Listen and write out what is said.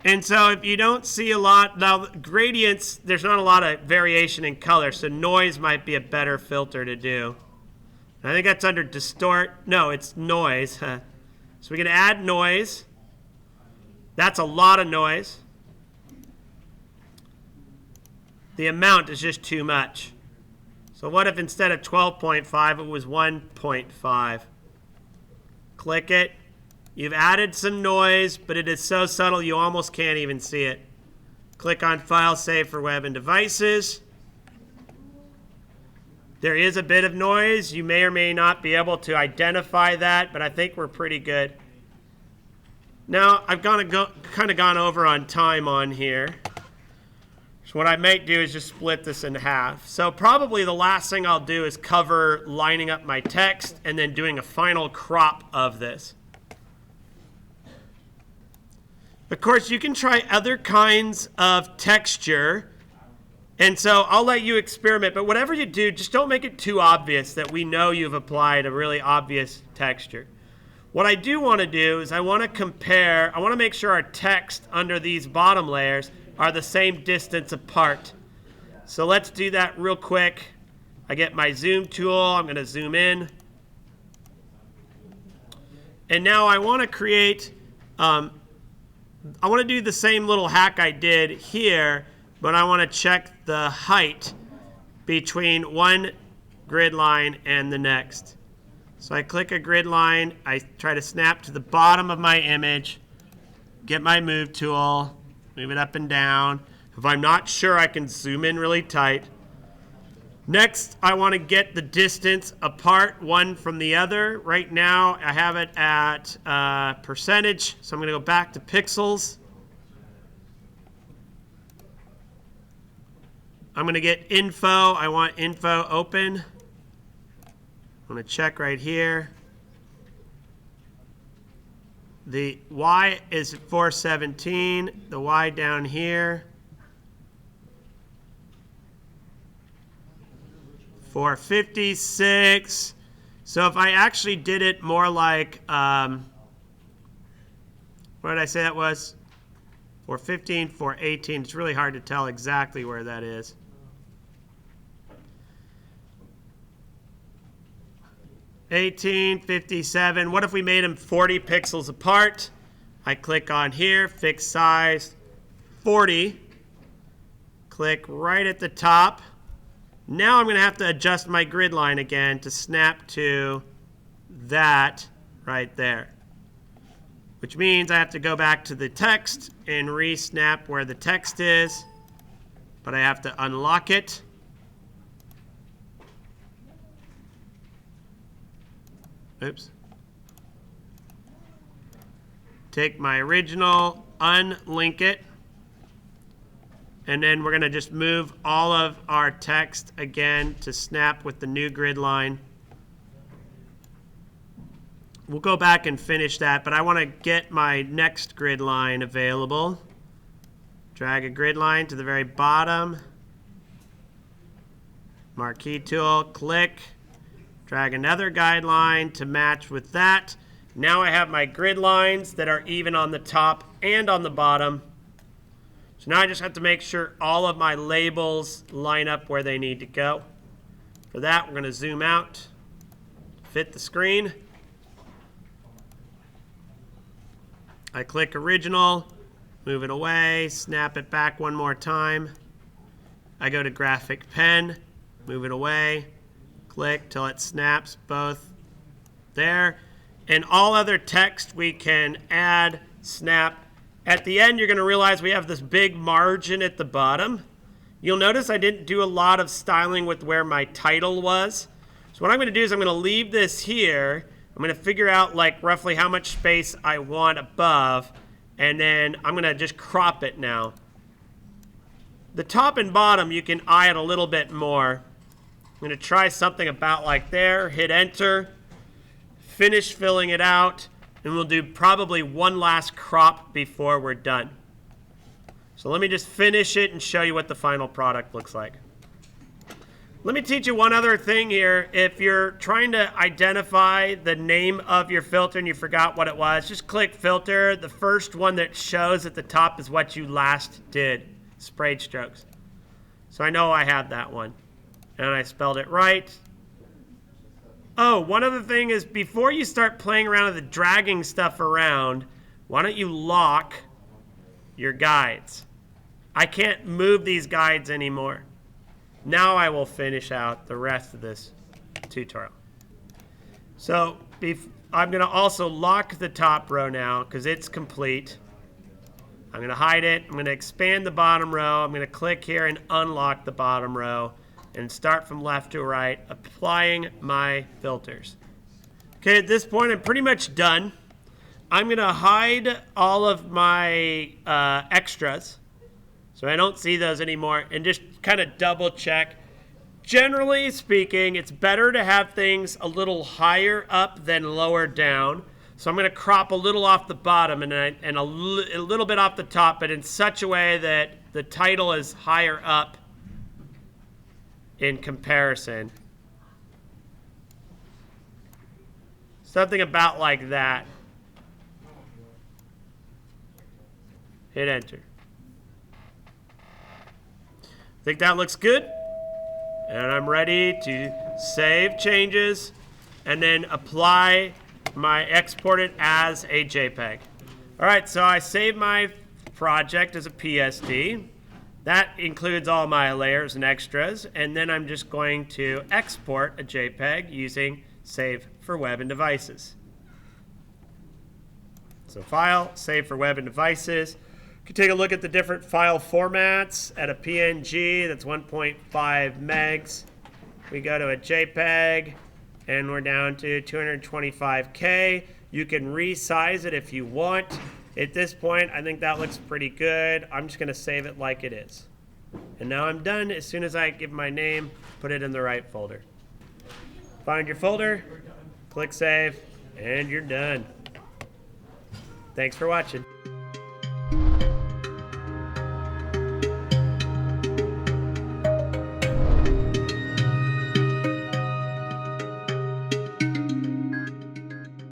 And so if you don't see a lot, now gradients, there's not a lot of variation in color, so noise might be a better filter to do. I think that's under distort. No, it's noise. So we're going to add noise. That's a lot of noise. The amount is just too much. So what if instead of 12.5, it was 1.5? Click it. You've added some noise, but it is so subtle you almost can't even see it. Click on File, Save for Web and Devices. There is a bit of noise. You may or may not be able to identify that, but I think we're pretty good. Now, I've kind of gone over on time on here. So what I might do is just split this in half. So probably the last thing I'll do is cover lining up my text and then doing a final crop of this. Of course, you can try other kinds of texture. And so I'll let you experiment. But whatever you do, just don't make it too obvious that we know you've applied a really obvious texture. What I do want to do is I want to compare, I want to make sure our text under these bottom layers are the same distance apart. So let's do that real quick. I get my zoom tool. I'm going to zoom in. And now I want to create, I want to do the same little hack I did here, but I want to check the height between one grid line and the next. So I click a grid line. I try to snap to the bottom of my image, get my move tool, move it up and down. If I'm not sure, I can zoom in really tight. Next, I want to get the distance apart one from the other. Right now, I have it at percentage, so I'm going to go back to pixels. I'm going to get info. I want info open. I'm going to check right here. The Y is 417. The Y down here, 456. So if I actually did it more like, what did I say that was? 415, 418. It's really hard to tell exactly where that is. $18.57. What if we made them 40 pixels apart? I click on here, fix size, 40. Click right at the top. Now I'm going to have to adjust my grid line again to snap to that right there. Which means I have to go back to the text and re-snap where the text is. But I have to unlock it. Oops. Take my original, unlink it, and then we're going to just move all of our text again to snap with the new grid line. We'll go back and finish that, but I want to get my next grid line available. Drag a grid line to the very bottom. Marquee tool, click. Drag another guideline to match with that. Now I have my grid lines that are even on the top and on the bottom. So now I just have to make sure all of my labels line up where they need to go. For that, we're going to zoom out, fit the screen. I click original, move it away, snap it back one more time. I go to graphic pen, move it away. Click till it snaps both there. And all other text we can add, snap. At the end, you're going to realize we have this big margin at the bottom. You'll notice I didn't do a lot of styling with where my title was. So what I'm going to do is I'm going to leave this here. I'm going to figure out like roughly how much space I want above. And then I'm going to just crop it now. The top and bottom, you can eye it a little bit more. I'm going to try something about like there, hit enter, finish filling it out, and we'll do probably one last crop before we're done. So let me just finish it and show you what the final product looks like. Let me teach you one other thing here. If you're trying to identify the name of your filter and you forgot what it was, just click filter. The first one that shows at the top is what you last did, sprayed strokes. So I know I have that one, and I spelled it right. Oh, one other thing is before you start playing around with the dragging stuff around, why don't you lock your guides? I can't move these guides anymore. Now I will finish out the rest of this tutorial. So I'm going to also lock the top row now because it's complete. I'm going to hide it. I'm going to expand the bottom row. I'm going to click here and unlock the bottom row and start from left to right, applying my filters. Okay, at this point, I'm pretty much done. I'm going to hide all of my extras so I don't see those anymore, and just kind of double check. Generally speaking, it's better to have things a little higher up than lower down. So I'm going to crop a little off the bottom and a little bit off the top, but in such a way that the title is higher up in comparison. Something about like that. Hit enter. I think that looks good. And I'm ready to save changes and then apply export it as a JPEG. All right, so I saved my project as a PSD. That includes all my layers and extras. And then I'm just going to export a JPEG using Save for Web and Devices. So File, Save for Web and Devices. You can take a look at the different file formats. At a PNG, that's 1.5 megs. We go to a JPEG, and we're down to 225K. You can resize it if you want. At this point, I think that looks pretty good. I'm just going to save it like it is. And now I'm done. As soon as I give my name, put it in the right folder. Find your folder, click Save, and you're done. Thanks for watching.